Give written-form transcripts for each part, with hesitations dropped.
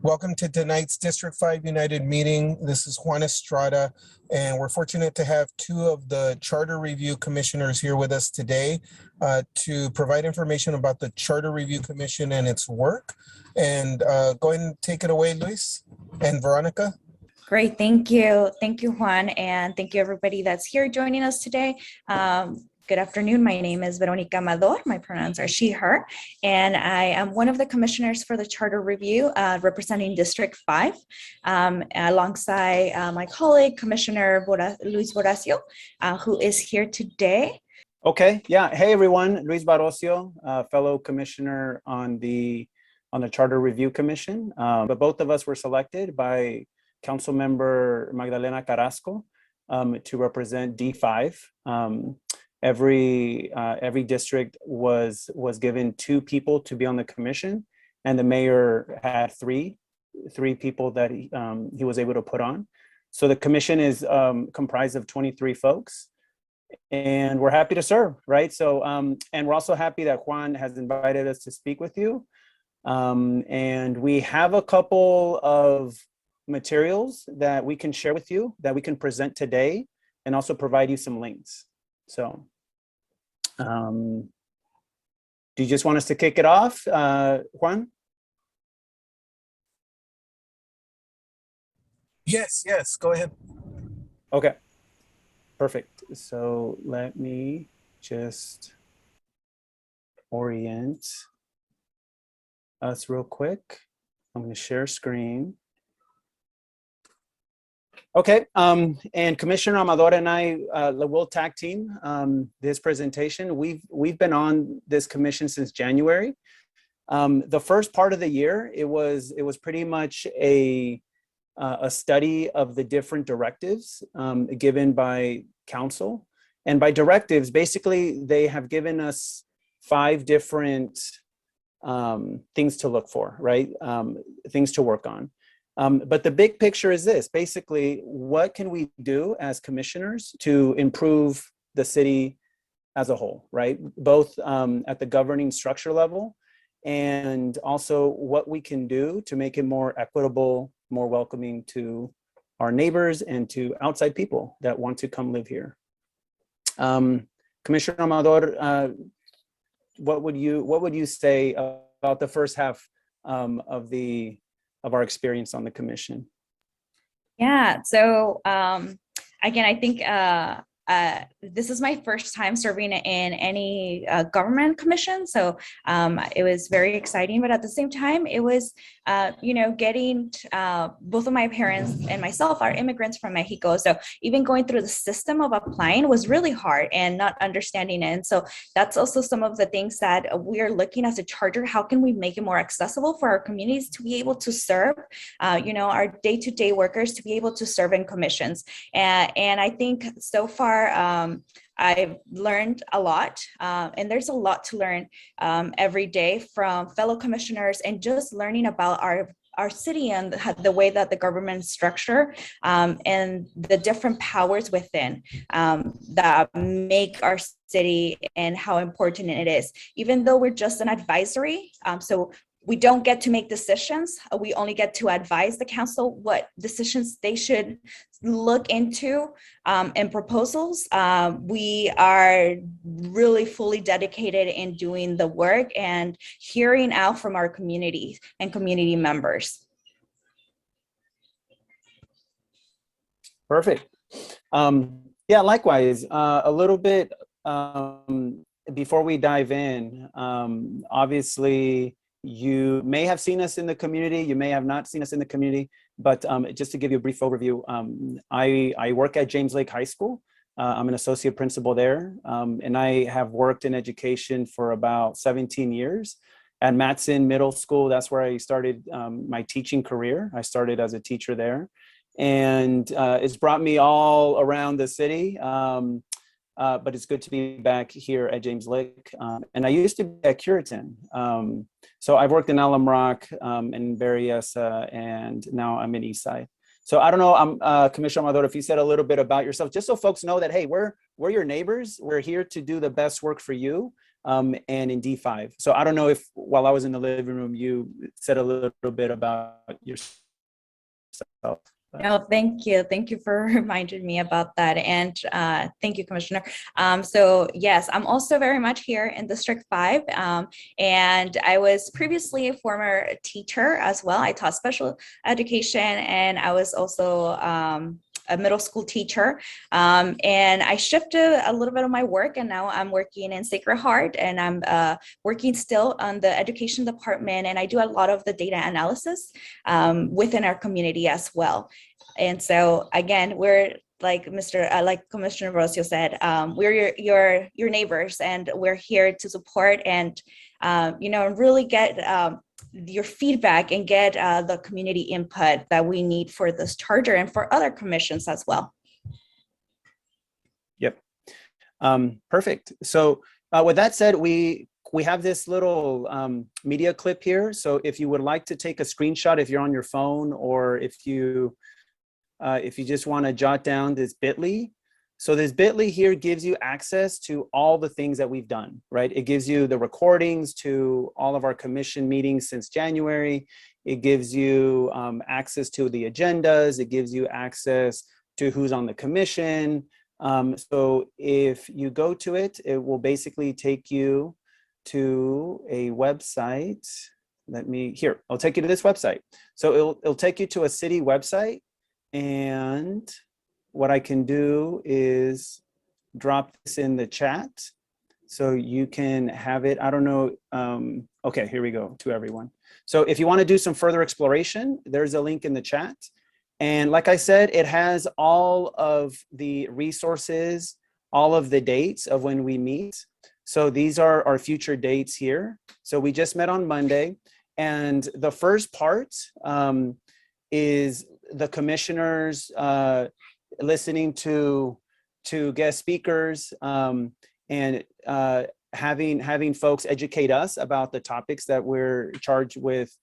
Welcome to tonight's District 5 United meeting. This is Juan Estrada, and we're fortunate to have two of the Charter Review Commissioners here with us today to provide information about the Charter Review Commission and its work. And go ahead and take it away, Luis and Veronica. Great, thank you. Thank you, Juan, and thank you everybody that's here joining us today. Good afternoon, my name is Veronica Amador, my pronouns are she, her, and I am one of the commissioners for the Charter Review representing District 5, alongside my colleague, Commissioner Luis Barocio, who is here today. Okay, yeah, hey everyone, Luis Barocio, fellow commissioner on the Charter Review Commission, but both of us were selected by Council Member Magdalena Carrasco to represent D5. Every district was given 2 people to be on the commission, and the mayor had three people that he was able to put on. So the commission is comprised of 23 folks, and we're happy to serve, right? So and we're also happy that Juan has invited us to speak with you, and we have a couple of materials that we can share with you that we can present today, and also provide you some links. So do you just want us to kick it off, Juan? Yes, go ahead. Okay, perfect. So let me just orient us real quick. I'm going to share screen. Okay, and Commissioner Amador and I will tag team this presentation. We've been on this commission since January. The first part of the year, it was pretty much a study of the different directives given by council, and by directives, basically they have given us 5 different things to look for, right? Things to work on. But the big picture is this: basically, what can we do as commissioners to improve the city as a whole, right? Both at the governing structure level, and also what we can do to make it more equitable, more welcoming to our neighbors and to outside people that want to come live here. Commissioner Amador, what would you say about the first half of our experience on the commission? Yeah, so again, I think this is my first time serving in any government commission, so it was very exciting, but at the same time it was getting both of my parents and myself are immigrants from Mexico, so even going through the system of applying was really hard and not understanding it. And so that's also some of the things that we are looking as a charter. How can we make it more accessible for our communities to be able to serve our day-to-day workers to be able to serve in commissions? And I think so far I've learned a lot, and there's a lot to learn every day from fellow commissioners, and just learning about our city and the way that the government is structured, and the different powers within that make our city and how important it is. Even though we're just an advisory, so we don't get to make decisions. We only get to advise the council what decisions they should look into and proposals. We are really fully dedicated in doing the work and hearing out from our community and community members. Perfect. Yeah, likewise, a little bit before we dive in, obviously, you may have seen us in the community, you may have not seen us in the community, but just to give you a brief overview, I work at James Lake High School. I'm an associate principal there, and I have worked in education for about 17 years. At Matson Middle School, that's where I started my teaching career. I started as a teacher there, and it's brought me all around the city. But it's good to be back here at James Lake. And I used to be at Curitan. So I've worked in Alum Rock and Berryessa, and now I'm in Eastside. So I don't know, Commissioner Amador, if you said a little bit about yourself, just so folks know that, hey, we're your neighbors. We're here to do the best work for you. and in D5. So I don't know if while I was in the living room, you said a little bit about yourself. No, thank you. Thank you for reminding me about that. And thank you, Commissioner. So yes, I'm also very much here in District 5. And I was previously a former teacher as well. I taught special education, and I was also a middle school teacher. And I shifted a little bit of my work, and now I'm working in Sacred Heart, and I'm working still on the education department, and I do a lot of the data analysis within our community as well. And so again, we're like Commissioner Barocio said, we're your neighbors, and we're here to support and really get your feedback and get the community input that we need for this charter and for other commissions as well. Yep. Perfect. So with that said, we have this little media clip here. So if you would like to take a screenshot, if you're on your phone, or if you just want to jot down this bit.ly. So this bit.ly here gives you access to all the things that we've done, right? It gives you the recordings to all of our commission meetings since January. It gives you access to the agendas. It gives you access to who's on the commission. So if you go to it, it will basically take you to a website. I'll take you to this website. So it'll take you to a city website. And what I can do is drop this in the chat so you can have it. I don't know. Okay, here we go to everyone. So if you want to do some further exploration, there's a link in the chat. And like I said, it has all of the resources, all of the dates of when we meet. So these are our future dates here. So we just met on Monday. And the first part is the commissioners listening to guest speakers and having folks educate us about the topics that we're charged with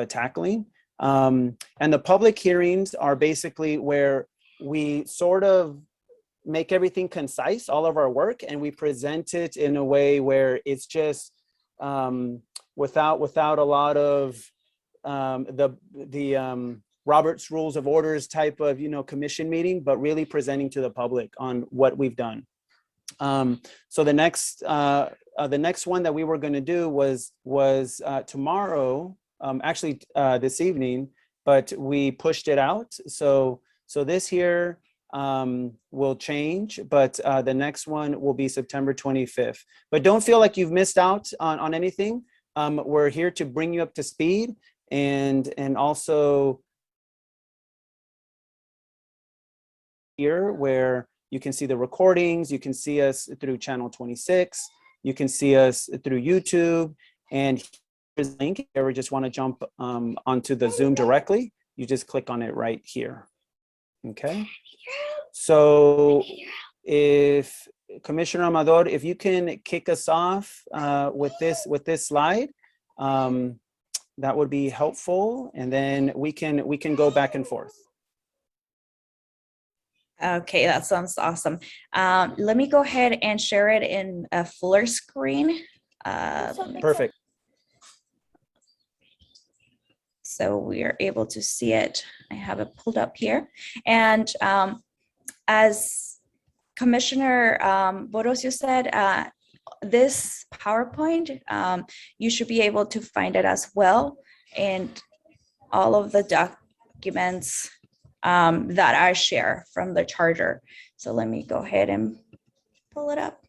tackling. And the public hearings are basically where we sort of make everything concise, all of our work, and we present it in a way where it's just without a lot of the Robert's Rules of Orders type of commission meeting, but really presenting to the public on what we've done. So the next one that we were going to do was tomorrow, actually this evening, but we pushed it out. So this here will change, but the next one will be September 25th. But don't feel like you've missed out on anything. We're here to bring you up to speed and also here where you can see the recordings, you can see us through channel 26, you can see us through YouTube, and here's the link. If you ever just want to jump onto the Zoom directly, you just click on it right here. Okay. So if Commissioner Amador, if you can kick us off with this slide, that would be helpful, and then we can go back and forth. Okay, that sounds awesome. Let me go ahead and share it in a fuller screen. Perfect. So we are able to see it. I have it pulled up here. And as Commissioner Barocio said, this PowerPoint, you should be able to find it as well, and all of the documents that I share from the charter. So let me go ahead and pull it up.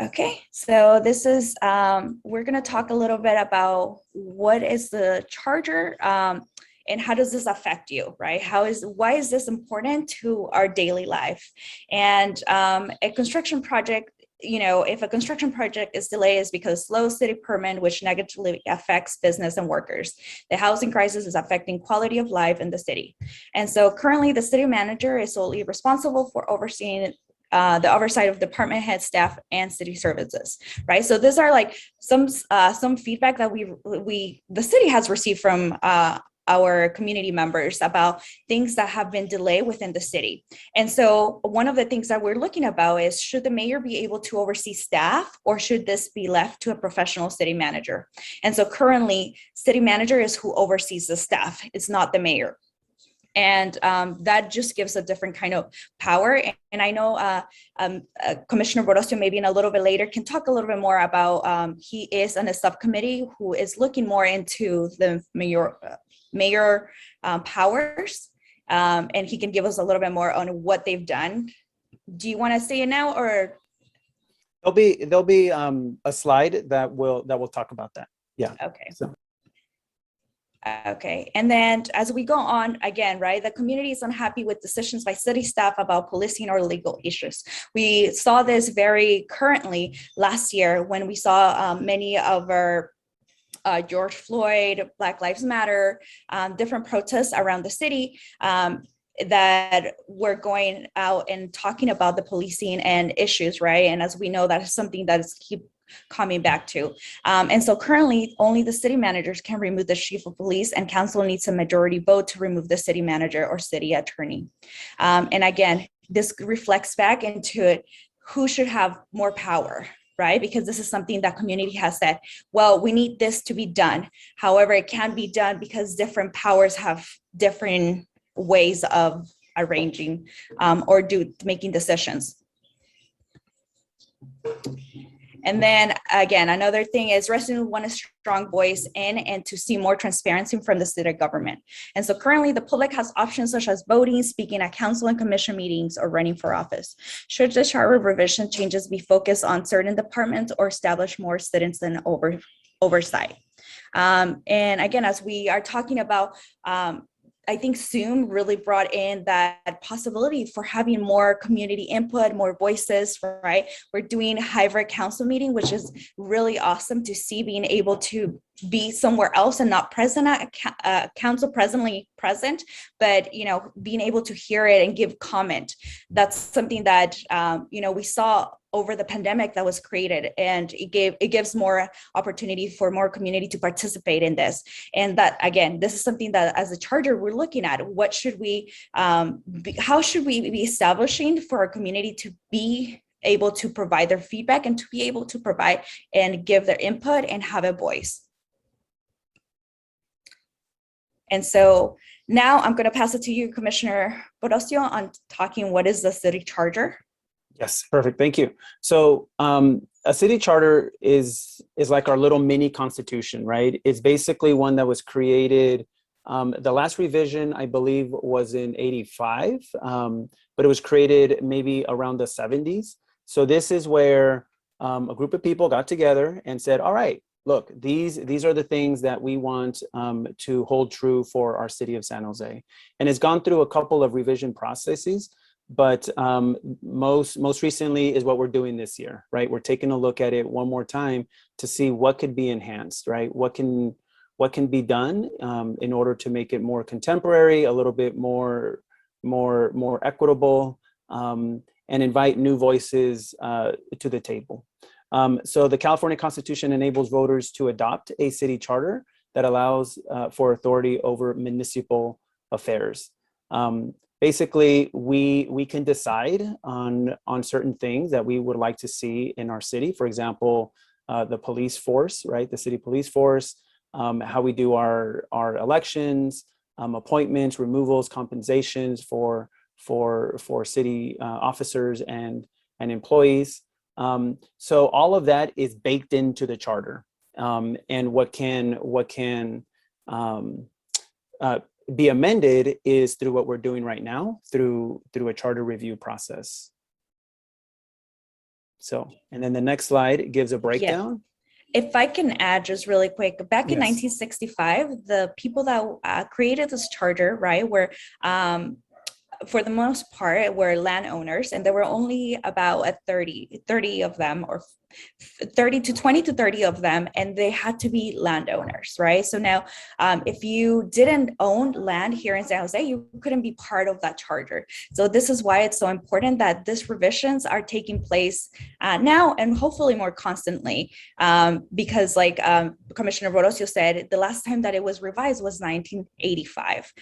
Okay, so this is, we're going to talk a little bit about what is the charter and how does this affect you, right? Why is this important to our daily life? And a construction project, if a construction project is delayed, it's because slow city permit, which negatively affects business and workers. The housing crisis is affecting quality of life in the city. And so currently the city manager is solely responsible for overseeing the oversight of department head, staff, and city services, right? So these are like some feedback that the city has received from our community members about things that have been delayed within the city. And so one of the things that we're looking about is, should the mayor be able to oversee staff, or should this be left to a professional city manager? And so currently, city manager is who oversees the staff. It's not the mayor. And that just gives a different kind of power. And I know Commissioner Barocio, maybe in a little bit later, can talk a little bit more about, he is on a subcommittee who is looking more into the mayor powers, and he can give us a little bit more on what they've done. Do you want to say it now, or? There'll be a slide that will talk about that. Yeah. Okay. So. Okay, and then as we go on, again, right, the community is unhappy with decisions by city staff about policing or legal issues. We saw this very currently last year when we saw many of our George Floyd, Black Lives Matter, different protests around the city that were going out and talking about the policing and issues, right? And as we know, that is something that is keep coming back to. And so currently only the city managers can remove the chief of police, and council needs a majority vote to remove the city manager or city attorney. And again, this reflects back into who should have more power, right? Because this is something that community has said, well, we need this to be done. However, it can be done because different powers have different ways of arranging or making decisions. And then again, another thing is residents want a strong voice in and to see more transparency from the city government. And so currently the public has options such as voting, speaking at council and commission meetings, or running for office. Should the charter revision changes be focused on certain departments or establish more citizen oversight? And again, as we are talking about, I think Zoom really brought in that possibility for having more community input, more voices, right? We're doing hybrid council meeting, which is really awesome to see, being able to be somewhere else and not present at council, presently present, but being able to hear it and give comment. That's something that we saw over the pandemic that was created, and it gives more opportunity for more community to participate in this. And that, again, this is something that as a charter we're looking at. What should we, how should we be establishing for our community to be able to provide their feedback and to be able to provide and give their input and have a voice? And so now I'm going to pass it to you, Commissioner Barocio, on talking what is the city charter. Yes, perfect. Thank you. So a city charter is like our little mini constitution, right? It's basically one that was created. The last revision, I believe, was in '85, but it was created maybe around the '70s. So this is where a group of people got together and said, all right, look, these are the things that we want to hold true for our city of San Jose. And it's gone through a couple of revision processes. But most recently is what we're doing this year, right? We're taking a look at it one more time to see what could be enhanced, right? What can be done in order to make it more contemporary, a little bit more equitable, and invite new voices to the table. So the California Constitution enables voters to adopt a city charter that allows for authority over municipal affairs. Basically, we can decide on certain things that we would like to see in our city. For example, the police force, right? The city police force, how we do our elections, appointments, removals, compensations for city officers and employees. So all of that is baked into the charter, and what can be amended is through what we're doing right now, through a charter review process. So, and then the next slide gives a breakdown. Yeah. If I can add just really quick, back in Yes. 1965, the people that created this charter, right, were for the most part were landowners, and there were only about 30 of them, or 30 to 20 to 30 of them, and they had to be landowners, right? So now, if you didn't own land here in San Jose, you couldn't be part of that charter. So this is why it's so important that these revisions are taking place now and hopefully more constantly, because like Commissioner Barocio said, the last time that it was revised was 1985,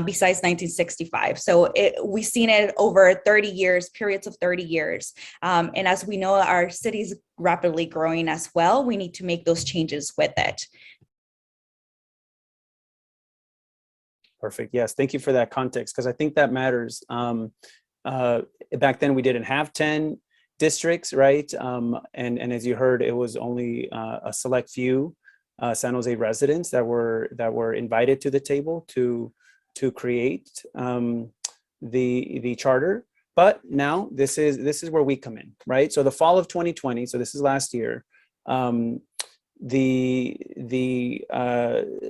besides 1965. So we've seen it over 30 years, periods of 30 years. And as we know, our city's rapidly growing as well. We need to make those changes with it. Perfect. Yes, thank you for that context, because I think that matters. Back then, we didn't have 10 districts, right? And as you heard, it was only a select few San Jose residents that were invited to the table to create the charter. But now this is where we come in, right? So the fall of 2020, so this is last year, the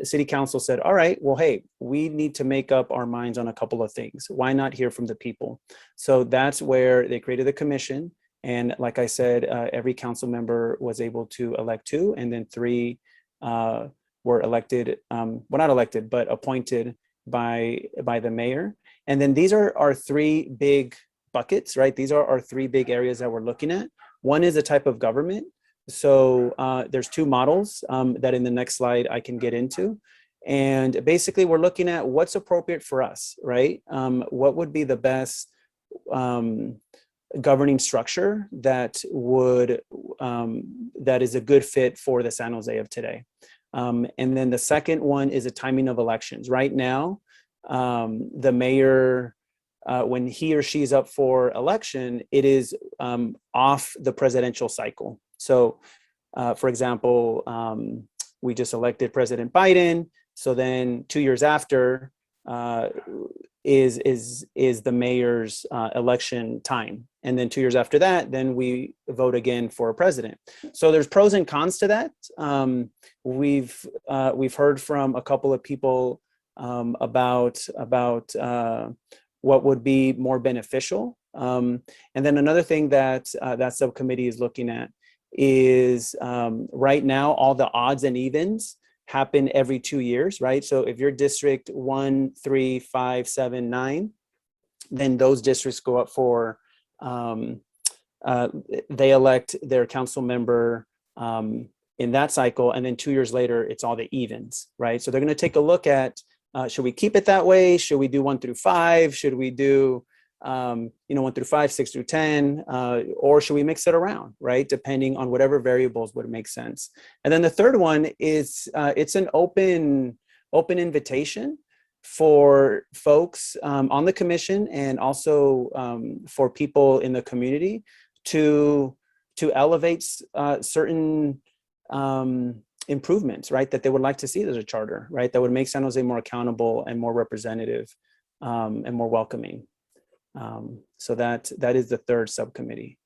City Council said, all right, well, hey, we need to make up our minds on a couple of things. Why not hear from the people? So that's where they created the commission. And like I said, every council member was able to elect 2, and then 3 were elected, well, not elected, but appointed by the mayor. And then these are our 3 big buckets, right? These are our 3 big areas that we're looking at. One is a type of government. So there's 2 models that in the next slide I can get into. And basically we're looking at what's appropriate for us, right? What would be the best governing structure that is a good fit for the San Jose of today. And then the second one is a timing of elections. Right now, the mayor, when he or she is up for election, it is off the presidential cycle. So, for example, we just elected President Biden. So then 2 years after is the mayor's election time. And then 2 years after that, then we vote again for a president. So there's pros and cons to that. We've heard from a couple of people about what would be more beneficial. And then another thing that that subcommittee is looking at is right now, all the odds and evens happen every 2 years, right? So if you're district 1, 3, 5, 7, 9, then those districts go up for, they elect their council member in that cycle. And then 2 years later, it's all the evens, right? So they're going to take a look at, should we keep it that way? Should we do 1 through 5? Should we do 1 through 5, 6 through 10, or should we mix it around, right? Depending on whatever variables would make sense. And then the third one is it's an open invitation for folks on the commission, and also for people in the community to elevate certain improvements, right, that they would like to see as a charter, right, that would make San Jose more accountable and more representative and more welcoming. So that is the third subcommittee.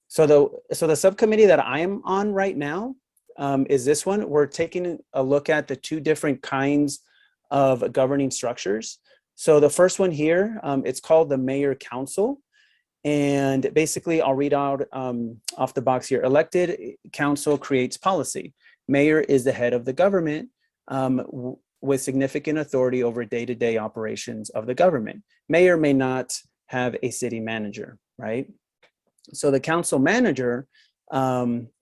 So the subcommittee that I am on right now is this one. We're taking a look at the 2 different kinds of governing structures. So the first one here, it's called the Mayor Council. And basically I'll read out off the box here. Elected council creates policy. Mayor is the head of the government with significant authority over day-to-day operations of the government. Mayor may not have a city manager, right? So the council manager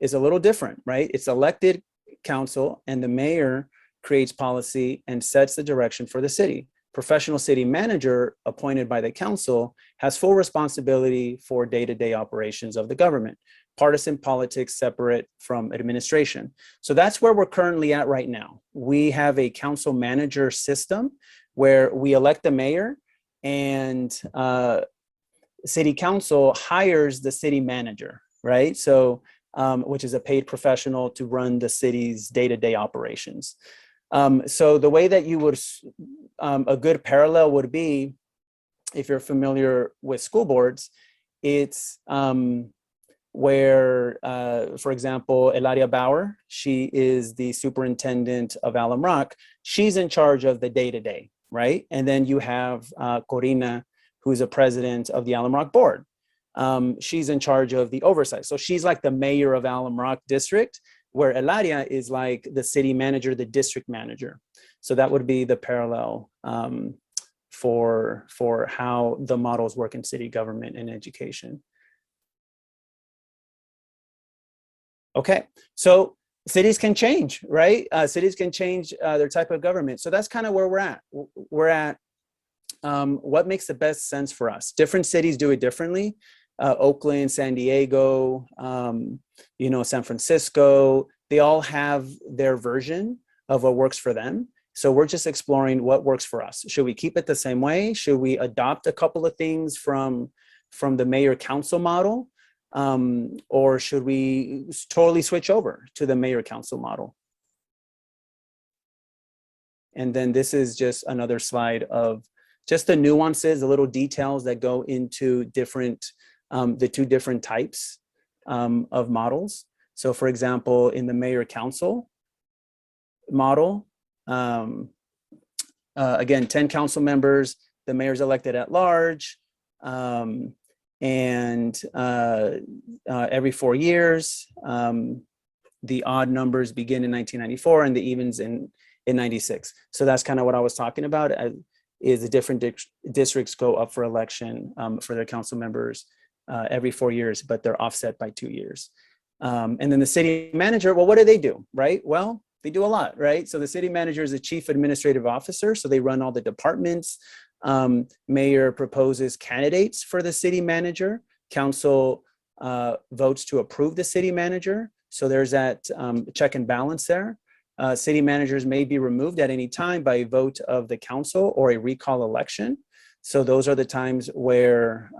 is a little different, right? It's elected council, and the mayor creates policy and sets the direction for the city. Professional city manager appointed by the council has full responsibility for day-to-day operations of the government. Partisan politics separate from administration. So that's where we're currently at right now. We have a council manager system where we elect the mayor, and City Council hires the city manager, right? So, which is a paid professional to run the city's day-to-day operations. So the way that you would, a good parallel would be, if you're familiar with school boards, it's where, for example, Elaria Bauer, she is the superintendent of Alum Rock. She's in charge of the day-to-day, right? And then you have Corina, who's a president of the Alum Rock board. she's in charge of the oversight. So she's like the mayor of Alum Rock District, where Eladia is like the city manager, the district manager. So that would be the parallel for how the models work in city government and education. Okay, so cities can change, right? Cities can change their type of government. So that's kind of where we're at. We're at what makes the best sense for us. Different cities do it differently. Oakland, San Diego, San Francisco, they all have their version of what works for them. So we're just exploring what works for us. Should we keep it the same way? Should we adopt a couple of things from the mayor council model? Or should we totally switch over to the mayor council model? And then this is just another slide of just the nuances, the little details that go into the two different types of models. So for example, in the mayor council model, again, 10 council members, the mayor's elected at large, and every 4 years, the odd numbers begin in 1994 and the evens in 96. So that's kind of what I was talking about, is the different districts go up for election for their council members every 4 years, but they're offset by 2 years. And then the city manager, well, what do they do, right? Well, they do a lot, right? So the city manager is the chief administrative officer. So they run all the departments. Mayor proposes candidates for the city manager. Council votes to approve the city manager. So there's that check and balance there. City managers may be removed at any time by a vote of the council or a recall election. So those are the times where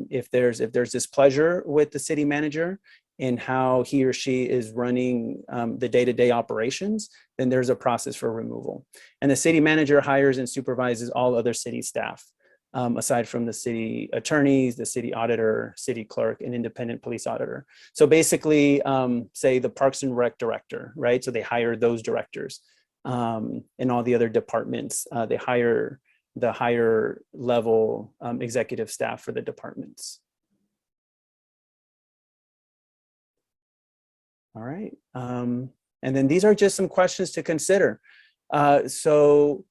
if there's displeasure with the city manager in how he or she is running the day-to-day operations, then there's a process for removal. And the city manager hires and supervises all other city staff, aside from the city attorneys, the city auditor, city clerk, and independent police auditor. So basically, say the Parks and Rec director, right? So they hire those directors, and all the other departments. They hire the higher level executive staff for the departments. All right, and then these are just some questions to consider. So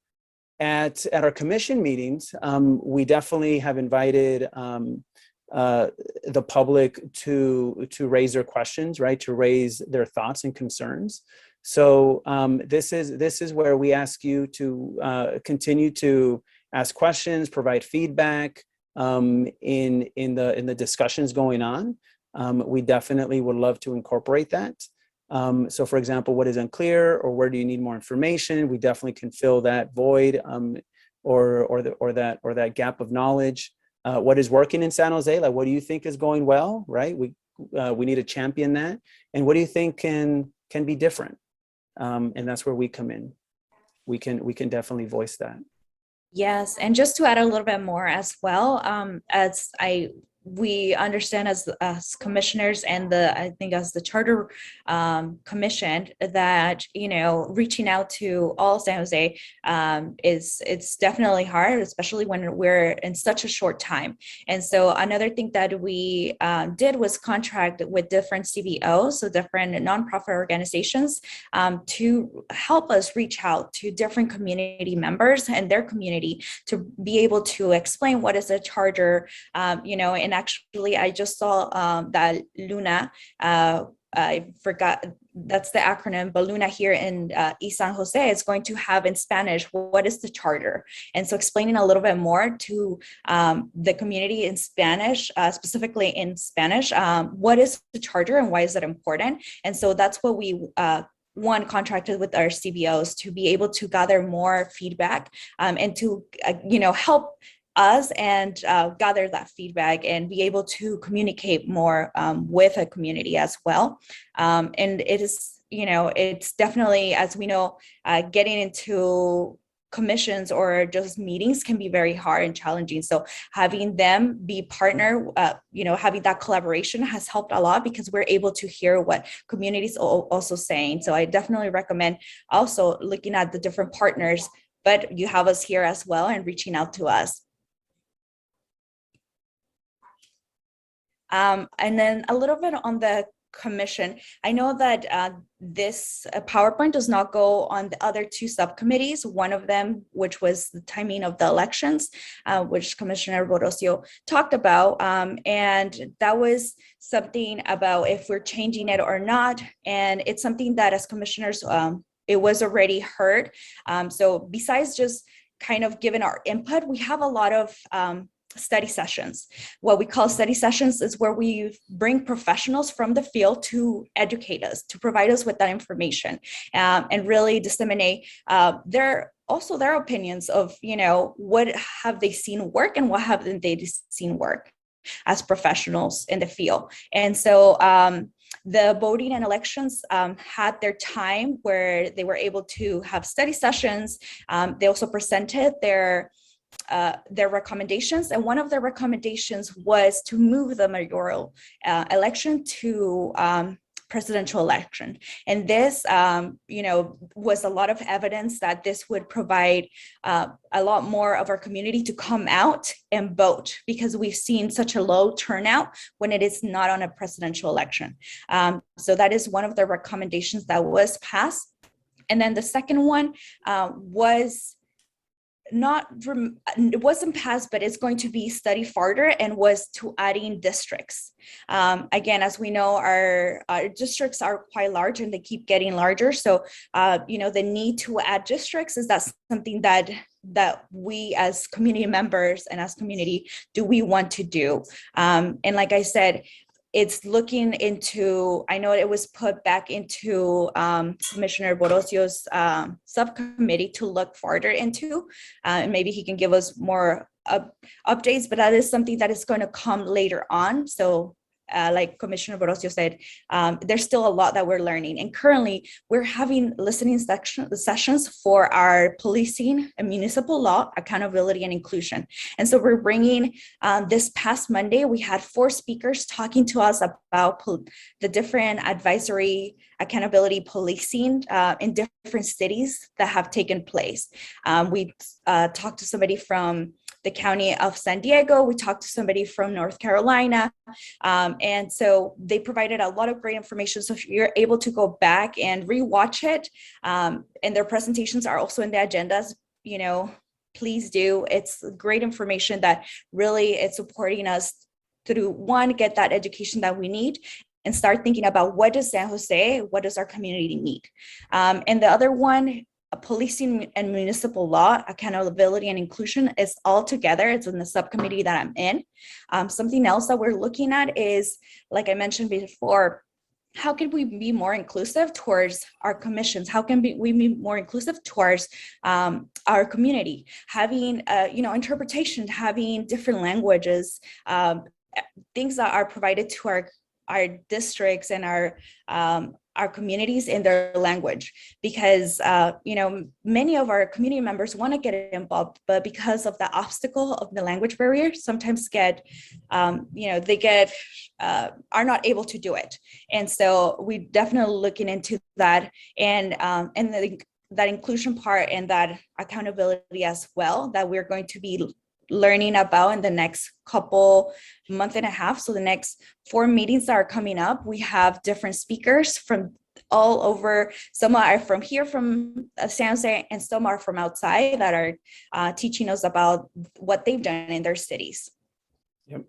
at our commission meetings, we definitely have invited the public to raise their questions, right? To raise their thoughts and concerns. So this is where we ask you to continue to ask questions, provide feedback in the discussions going on. We definitely would love to incorporate that. So for example, what is unclear or where do you need more information? We definitely can fill that void or that gap of knowledge. What is working in San Jose? Like, what do you think is going well, right? We need to champion that. And what do you think can be different? And that's where we come in. We can definitely voice that. Yes, and just to add a little bit more as well, we understand as commissioners and I think as the charter commission that, reaching out to all San Jose it's definitely hard, especially when we're in such a short time. And so another thing that we did was contract with different CBOs, so different nonprofit organizations, to help us reach out to different community members and their community to be able to explain what is a charter, and actually I just saw that Luna, I forgot, that's the acronym, but Luna here in East San Jose is going to have in Spanish, what is the charter? And so explaining a little bit more to the community in Spanish, specifically in Spanish, what is the charter and why is it important? And so that's what we contracted with our CBOs to be able to gather more feedback and to, help us and gather that feedback and be able to communicate more with a community as well. And it is, it's definitely, as we know, getting into commissions or just meetings can be very hard and challenging. So having them be partner, having that collaboration has helped a lot because we're able to hear what communities also saying. So I definitely recommend also looking at the different partners, but you have us here as well and reaching out to us. And then a little bit on the commission. I know that this PowerPoint does not go on the other two subcommittees. One of them, which was the timing of the elections, which Commissioner Barocio talked about. And that was something about if we're changing it or not. And it's something that as commissioners, it was already heard. So besides just kind of giving our input, we have a lot of study sessions. What we call study sessions is where we bring professionals from the field to educate us, to provide us with that information, and really disseminate their opinions of, what have they seen work and what haven't they seen work as professionals in the field. And so the voting and elections had their time where they were able to have study sessions. They also presented their recommendations, and one of their recommendations was to move the mayoral election to presidential election. And this, was a lot of evidence that this would provide a lot more of our community to come out and vote, because we've seen such a low turnout when it is not on a presidential election. So that is one of the recommendations that was passed. And then the second one was it wasn't passed, but it's going to be studied further, and was to adding districts. Again, as we know, our districts are quite large and they keep getting larger. So, the need to add districts, is that something that we as community members and as community, do we want to do? And like I said, it's looking into, I know it was put back into Commissioner Barocio's subcommittee to look farther into, and maybe he can give us more updates, but that is something that is going to come later on. So like Commissioner Barocio said, there's still a lot that we're learning. And currently we're having listening sessions for our policing and municipal law, accountability and inclusion. And so we're bringing, this past Monday, we had 4 speakers talking to us about the different advisory accountability policing in different cities that have taken place. We talked to somebody from the county of San Diego. We talked to somebody from North Carolina. And so they provided a lot of great information. So if you're able to go back and rewatch it, and their presentations are also in the agendas, please do. It's great information that really is supporting us to, one, get that education that we need, and start thinking about what does San Jose, what does our community need? And the other one, policing and municipal law, accountability and inclusion, is all together. It's in the subcommittee that I'm in. Something else that we're looking at is, like I mentioned before, how can we be more inclusive towards our commissions? How can we be more inclusive towards our community? Having, interpretation, having different languages, things that are provided to our districts and our communities in their language, because many of our community members want to get involved, but because of the obstacle of the language barrier, sometimes are not able to do it. And so we definitely looking into that, and that inclusion part and that accountability as well, that we're going to be learning about in the next month and a half. So the next 4 meetings that are coming up, we have different speakers from all over. Some are from here, from San Jose, and some are from outside that are teaching us about what they've done in their cities. Yep.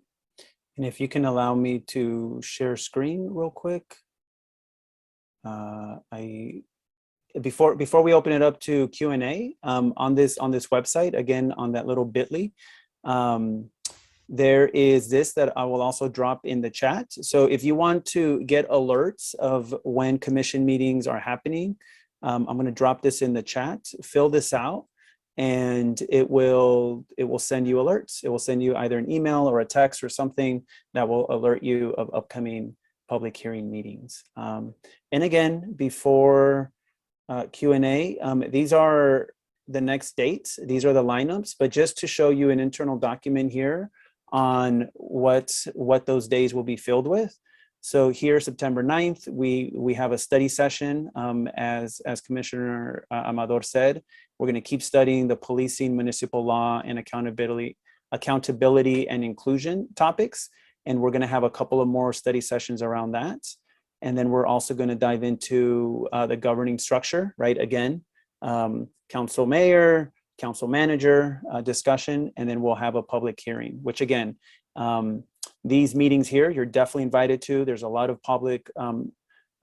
And if you can allow me to share screen real quick. Before we open it up to Q&A, on this website, again, on that little bit.ly, there is this that I will also drop in the chat. So if you want to get alerts of when commission meetings are happening, I'm going to drop this in the chat. Fill this out, and it will send you alerts. It will send you either an email or a text or something that will alert you of upcoming public hearing meetings. And again, before Q&A, these are the next dates. These are the lineups, but just to show you an internal document here on what those days will be filled with. So here, September 9th, we have a study session. As Commissioner Amador said, we're going to keep studying the policing, municipal law, and accountability and inclusion topics. and we're going to have a couple of more study sessions around that. And then we're also going to dive into the governing structure, right? Again, council mayor, council manager discussion, and then we'll have a public hearing, which again, these meetings here, you're definitely invited to. There's a lot of public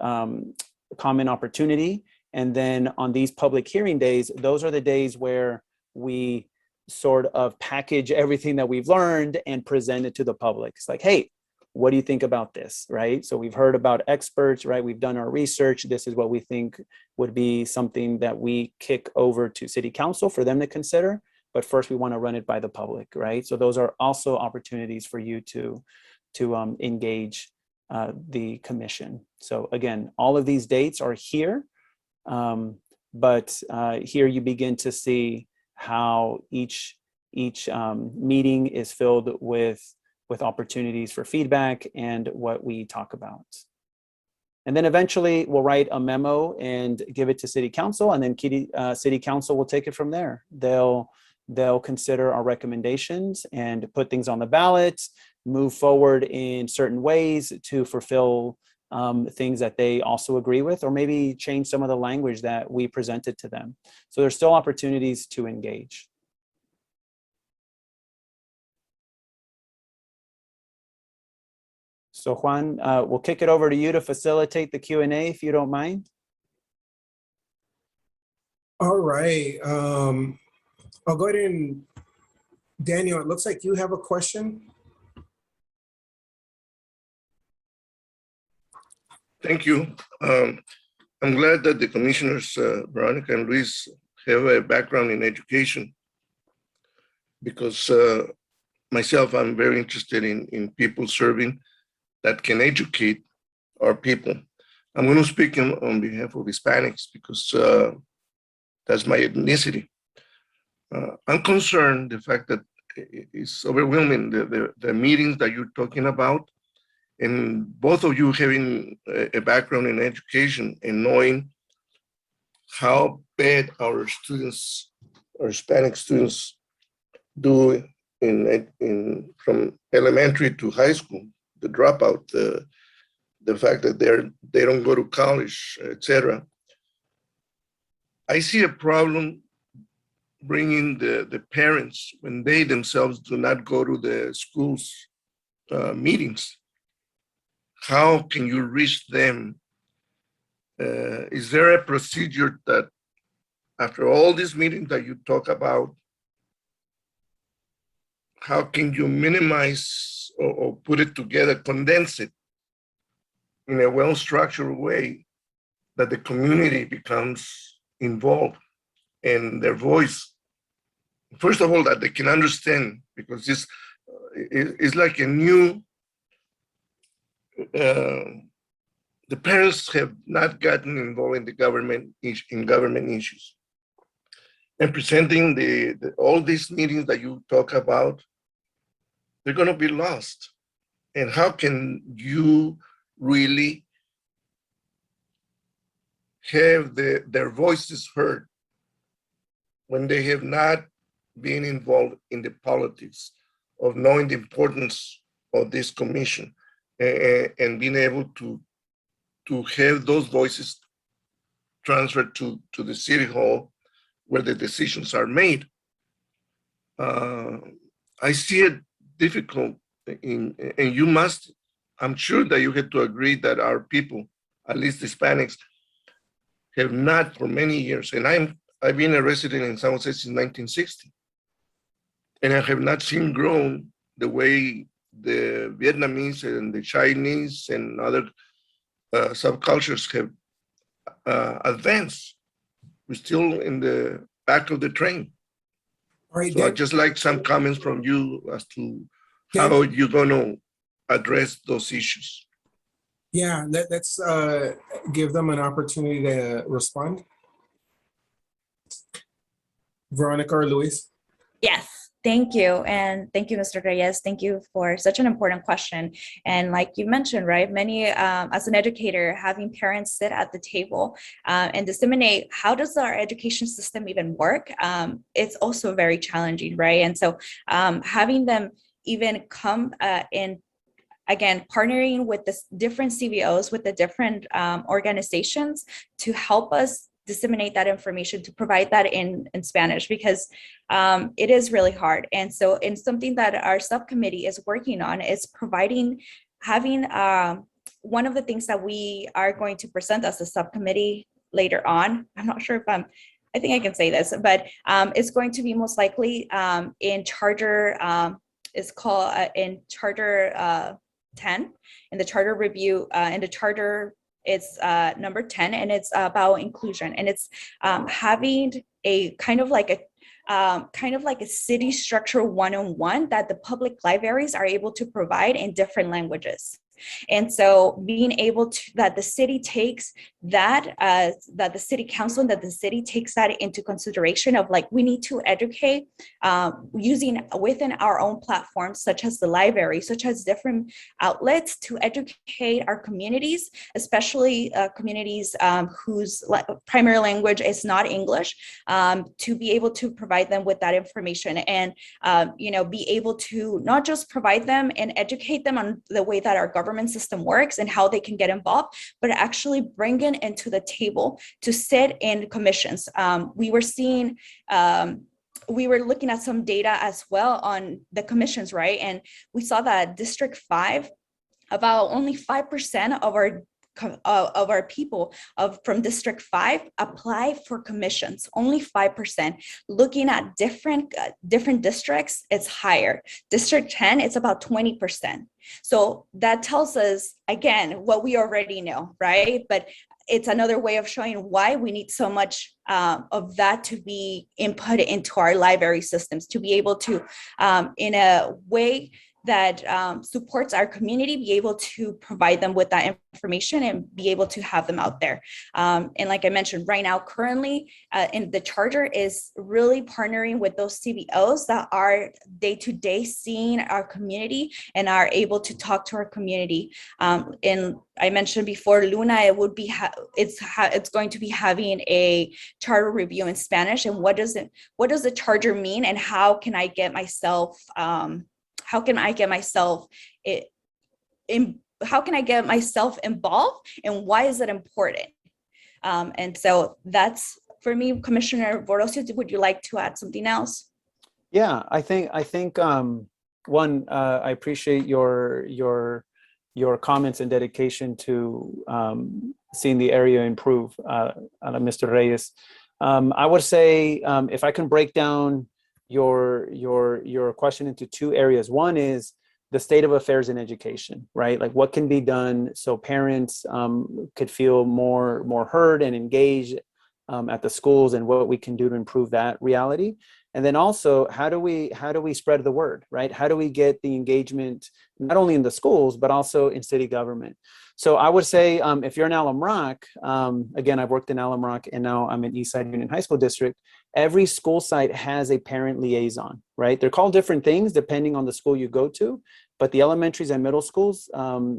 comment opportunity. And then on these public hearing days, those are the days where we sort of package everything that we've learned and present it to the public. It's like, hey, what do you think about this, right? So we've heard about experts, right? We've done our research. This is what we think would be something that we kick over to City Council for them to consider. But first we want to run it by the public, right? So those are also opportunities for you to engage the commission. So again, all of these dates are here, but here you begin to see how each meeting is filled with opportunities for feedback and what we talk about. And then eventually we'll write a memo and give it to City Council, and then City Council will take it from there. They'll consider our recommendations and put things on the ballot, move forward in certain ways to fulfill things that they also agree with, or maybe change some of the language that we presented to them. So there's still opportunities to engage. So Juan, we'll kick it over to you to facilitate the Q&A if you don't mind. All right. I'll go ahead and, Daniel, it looks like you have a question. Thank you. I'm glad that the commissioners, Veronica and Luis, have a background in education, because myself, I'm very interested in people serving that can educate our people. I'm going to speak on behalf of Hispanics because that's my ethnicity. I'm concerned the fact that it's overwhelming, the meetings that you're talking about, and both of you having a background in education and knowing how bad our students, our Hispanic students, do from elementary to high school, the dropout, the fact that they don't go to college, etc. I see a problem bringing the parents when they themselves do not go to the schools meetings. How can you reach them? Is there a procedure that after all these meetings that you talk about, how can you minimize or put it together, condense it in a well-structured way that the community becomes involved and their voice, first of all, that they can understand, because this is like a new, the parents have not gotten involved in the government, in government issues. And presenting all these meetings that you talk about, they're going to be lost. And how can you really have their voices heard when they have not been involved in the politics of knowing the importance of this commission and being able to have those voices transferred to the city hall where the decisions are made? I see it difficult and you must, I'm sure that you had to agree that our people, at least Hispanics, have not for many years, and I've been a resident in San Jose since 1960, and I have not seen grown the way the Vietnamese and the Chinese and other subcultures have advanced. We're still in the back of the train. All right, so I'd just like some comments from you as to how you're going to address those issues. Yeah, let's give them an opportunity to respond. Veronica or Luis? Yes, thank you. And thank you, Mr. Reyes. Thank you for such an important question. And like you mentioned, right, many, as an educator, having parents sit at the table and disseminate how does our education system even work, it's also very challenging, right? And so having them even come in again, partnering with the different CVOs, with the different organizations to help us disseminate that information, to provide that in Spanish, because it is really hard. And so, in something that our subcommittee is working on is having one of the things that we are going to present as a subcommittee later on. I'm not sure if I think I can say this, but it's going to be most likely in charter, it's called in charter 10, in the charter review, in the charter, it's number 10, and it's about inclusion. And it's having a kind of like a city structure 101 that the public libraries are able to provide in different languages. And so being able to, that the city takes that, that the city council, that the city takes that into consideration of like, we need to educate using within our own platforms, such as the library, such as different outlets to educate our communities, especially communities whose primary language is not English, to be able to provide them with that information and, be able to not just provide them and educate them on the way that our government system works and how they can get involved, but actually bring it into the table to sit in commissions. We were looking at some data as well on the commissions, right? And we saw that District 5, about only 5% of our people from District 5 apply for commissions, only 5%. Looking at different districts, it's higher. District 10, it's about 20%. So that tells us, again, what we already know, right? But it's another way of showing why we need so much of that to be input into our library systems, to be able to, in a way that supports our community, be able to provide them with that information and be able to have them out there. And like I mentioned, right now, currently in the charter is really partnering with those CVOs that are day-to-day seeing our community and are able to talk to our community. And I mentioned before, Luna, it would be it's going to be having a charter review in Spanish. And what does the charter mean, and how can I get myself involved, and why is it important? And so that's for me. Commissioner Barocio, would you like to add something else? Yeah, I think one, I appreciate your comments and dedication to seeing the area improve, Mr. Reyes. I would say if I can break down your question into two areas. One is the state of affairs in education, right? Like what can be done so parents could feel more heard and engaged at the schools, and what we can do to improve that reality. And then also, how do we spread the word, right? How do we get the engagement, not only in the schools, but also in city government? So I would say if you're in Alum Rock, again, I've worked in Alum Rock and now I'm in Eastside Union High School District. Every school site has a parent liaison, right? They're called different things depending on the school you go to, but the elementaries and middle schools,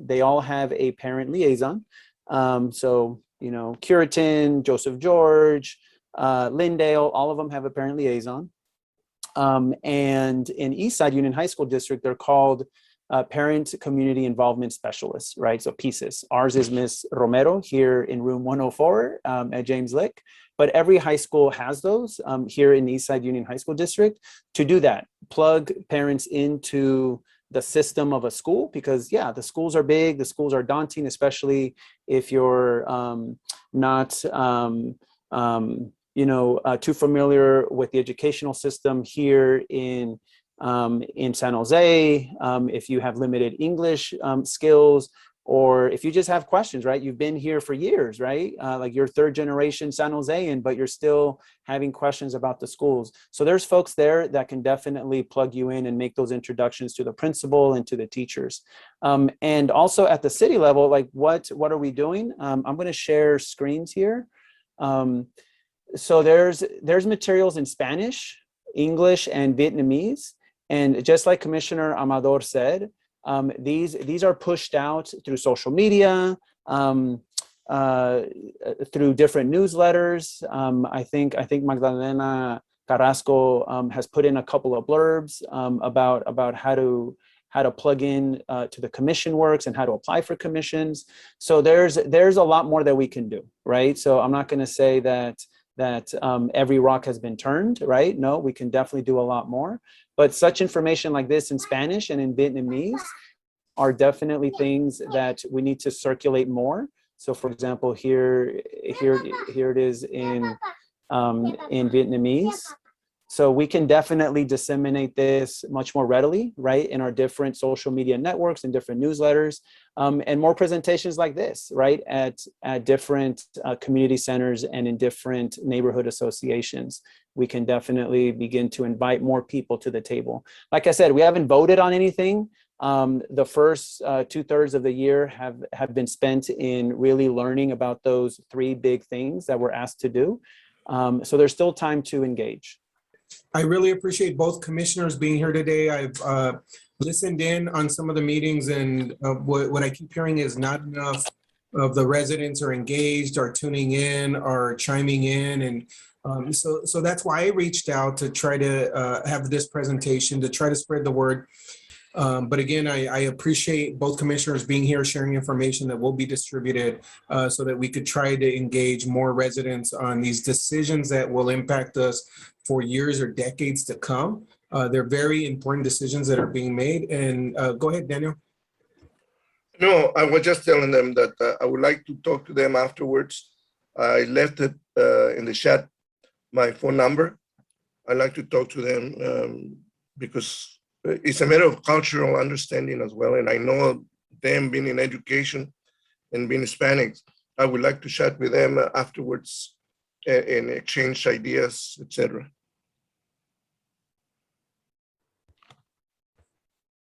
they all have a parent liaison. So, Curitin, Joseph George, Lindale, all of them have a parent liaison. And in Eastside Union High School District, they're called Parent Community Involvement Specialists, right? So PCIS. Ours is Ms. Romero here in room 104 at James Lick. But every high school has those here in Eastside Union High School District to do that. Plug parents into the system of a school, because yeah, the schools are big, the schools are daunting, especially if you're not too familiar with the educational system here in San Jose, if you have limited English skills, or if you just have questions, right? You've been here for years, right? Like you're third generation San Josean, but you're still having questions about the schools. So there's folks there that can definitely plug you in and make those introductions to the principal and to the teachers. And also at the city level, like what are we doing? I'm going to share screens here. So there's materials in Spanish, English, and Vietnamese. And just like Commissioner Amador said, these are pushed out through social media, through different newsletters. I think Magdalena Carrasco has put in a couple of blurbs about how how to plug in to the commission works and how to apply for commissions. So there's a lot more that we can do, right? So I'm not going to say that every rock has been turned, right? No, we can definitely do a lot more. But such information like this in Spanish and in Vietnamese are definitely things that we need to circulate more. So for example, here it is in Vietnamese. So we can definitely disseminate this much more readily, right, in our different social media networks and different newsletters, and more presentations like this, right, at different community centers and in different neighborhood associations. We can definitely begin to invite more people to the table. Like I said, we haven't voted on anything. The first 2/3 of the year have been spent in really learning about those 3 big things that we're asked to do. So there's still time to engage. I really appreciate both commissioners being here today. I've listened in on some of the meetings, and what I keep hearing is not enough of the residents are engaged, are tuning in, are chiming in. And so that's why I reached out to try to have this presentation, to try to spread the word. But again, I appreciate both commissioners being here, sharing information that will be distributed so that we could try to engage more residents on these decisions that will impact us for years or decades to come. They're very important decisions that are being made. And go ahead, Daniel. No, I was just telling them that I would like to talk to them afterwards. I left it in the chat, my phone number. I'd like to talk to them because it's a matter of cultural understanding as well. And I know them being in education and being Hispanics, I would like to chat with them afterwards and exchange ideas, etc.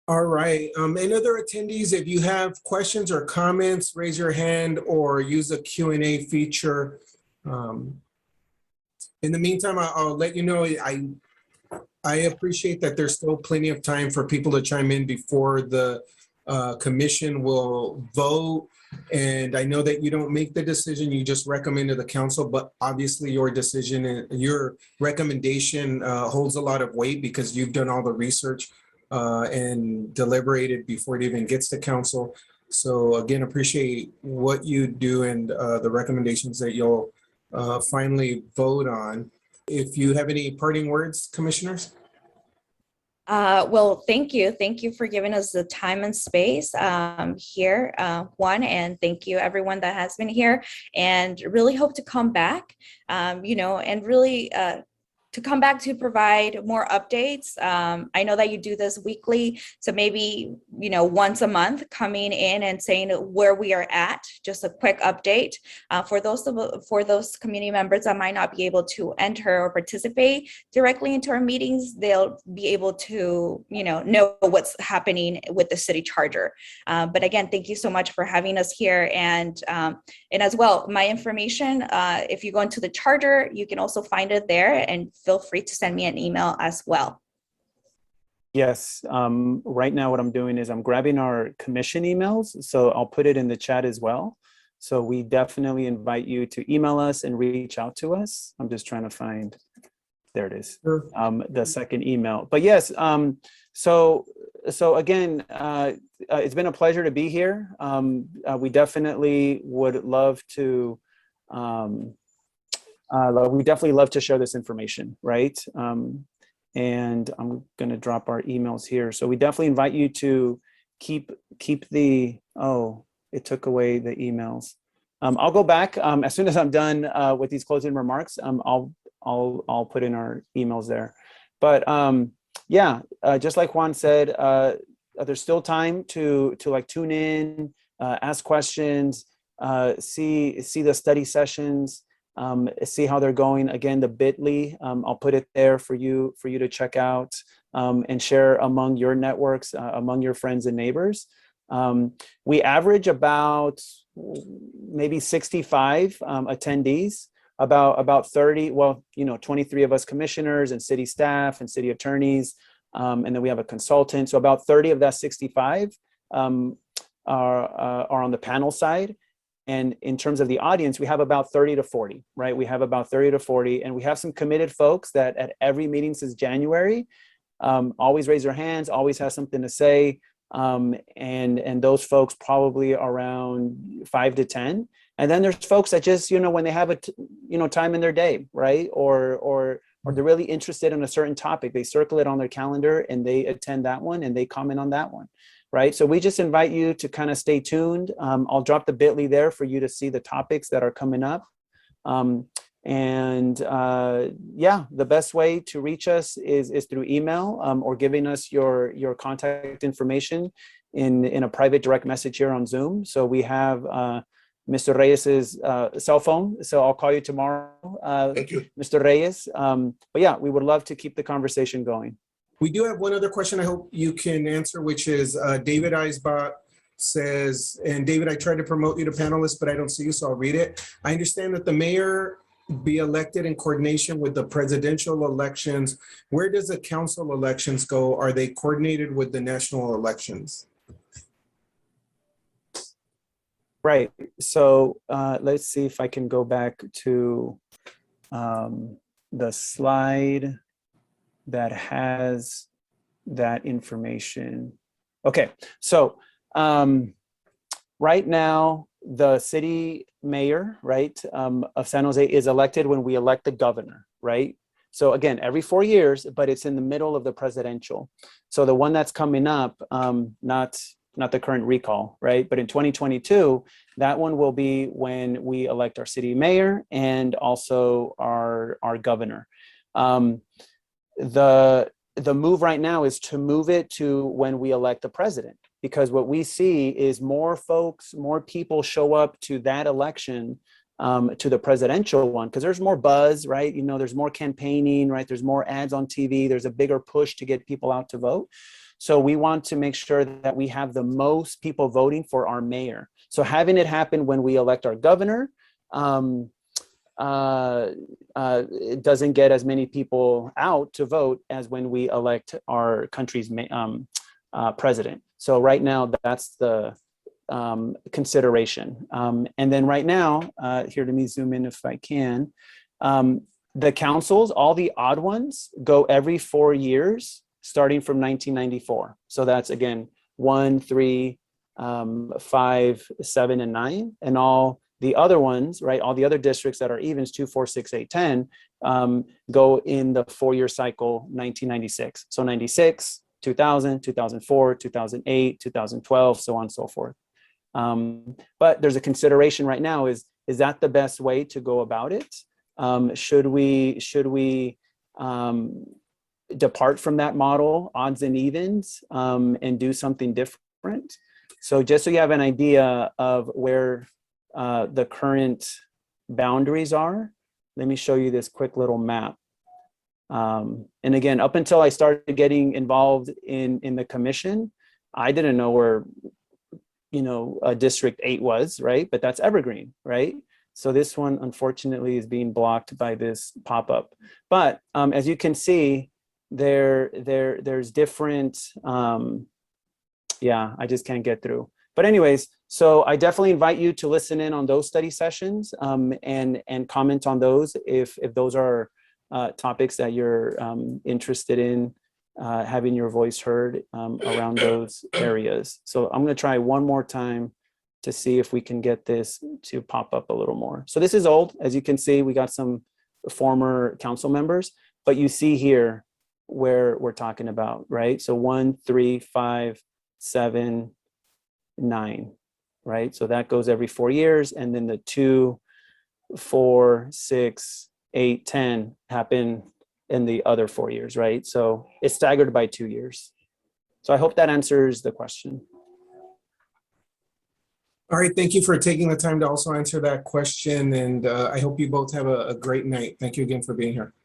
All right. And other attendees, if you have questions or comments, raise your hand or use the Q&A feature. In the meantime, I'll let you know, I appreciate that there's still plenty of time for people to chime in before the commission will vote. And I know that you don't make the decision, you just recommend to the council, but obviously your decision and your recommendation holds a lot of weight because you've done all the research and deliberated before it even gets to council. So again, appreciate what you do and the recommendations that you'll finally vote on. If you have any parting words, commissioners? Well, thank you. Thank you for giving us the time and space here, Juan, and thank you everyone that has been here, and really hope to come back, and really to come back to provide more updates. I know that you do this weekly, so maybe, once a month coming in and saying where we are at, just a quick update. For those community members that might not be able to enter or participate directly into our meetings, they'll be able to, know what's happening with the city charter. But again, thank you so much for having us here. And as well, my information, if you go into the charter, you can also find it there, and feel free to send me an email as well. Yes, right now what I'm doing is I'm grabbing our commission emails, so I'll put it in the chat as well. So we definitely invite you to email us and reach out to us. I'm just trying to find, there it is, the second email. But yes, so again, it's been a pleasure to be here. We definitely would love to, we definitely love to share this information, right? And I'm going to drop our emails here. So we definitely invite you to keep the, oh, it took away the emails. I'll go back as soon as I'm done with these closing remarks. I'll put in our emails there. But yeah, just like Juan said, there's still time to like tune in, ask questions, see the study sessions. See how they're going. Again, the bit.ly, I'll put it there for you to check out and share among your networks, among your friends and neighbors. We average about maybe 65 attendees, about 30, 23 of us commissioners and city staff and city attorneys, and then we have a consultant. So about 30 of that 65 are on the panel side. And in terms of the audience, we have about 30 to 40, right? We have about 30 to 40, and we have some committed folks that at every meeting since January, always raise their hands, always have something to say. And those folks probably around 5 to 10. And then there's folks that just, when they have time in their day, right? Or they're really interested in a certain topic, they circle it on their calendar and they attend that one and they comment on that one, right? So we just invite you to kind of stay tuned. I'll drop the bit.ly there for you to see the topics that are coming up. Yeah, the best way to reach us is through email, or giving us your contact information in a private direct message here on Zoom. So we have Mr. Reyes's cell phone. So I'll call you tomorrow, Thank you. Mr. Reyes. But yeah, we would love to keep the conversation going. We do have one other question I hope you can answer, which is David Eisbach says, and David, I tried to promote you to panelist, but I don't see you, so I'll read it. I understand that the mayor be elected in coordination with the presidential elections. Where does the council elections go? Are they coordinated with the national elections? Right. So let's see if I can go back to the slide that has that information. Okay. So right now, the city mayor, right, of San Jose is elected when we elect the governor, right? So again, every 4 years, but it's in the middle of the presidential. So the one that's coming up, not the current recall, right? But in 2022, that one will be when we elect our city mayor and also our governor. The move right now is to move it to when we elect the president, because what we see is more people show up to that election, to the presidential one, because there's more buzz, right? There's more campaigning, right? There's more ads on TV. There's a bigger push to get people out to vote. So we want to make sure that we have the most people voting for our mayor. So having it happen when we elect our governor, it doesn't get as many people out to vote as when we elect our country's president. So right now, that's the consideration. And then right now, here, let me zoom in if I can. The councils, all the odd ones, go every 4 years, starting from 1994. So that's, again, 1, 3, 5, 7, and 9. And all the other ones, right, all the other districts that are evens, 2, 4, 6, 8, 10, go in the 4-year cycle, 1996. So 96, 2000, 2004, 2008, 2012, so on and so forth. But there's a consideration right now, is that the best way to go about it? Should we depart from that model, odds and evens, and do something different? So just so you have an idea of where the current boundaries are, let me show you this quick little map. And again, up until I started getting involved in the commission, I didn't know where, District 8 was, right? But that's Evergreen, right? So this one, unfortunately, is being blocked by this pop-up. But as you can see, there's different, yeah, I just can't get through. But anyways, so I definitely invite you to listen in on those study sessions, and comment on those if those are topics that you're interested in having your voice heard around those areas. So I'm going to try one more time to see if we can get this to pop up a little more. So this is old. As you can see, we got some former council members, but you see here where we're talking about, right? So 1, 3, 5, 7, 9, right? So that goes every 4 years. And then the 2, 4, 6, 8, 10 happen in the other 4 years, right? So it's staggered by 2 years. So I hope that answers the question. All right, thank you for taking the time to also answer that question. And I hope you both have a great night. Thank you again for being here.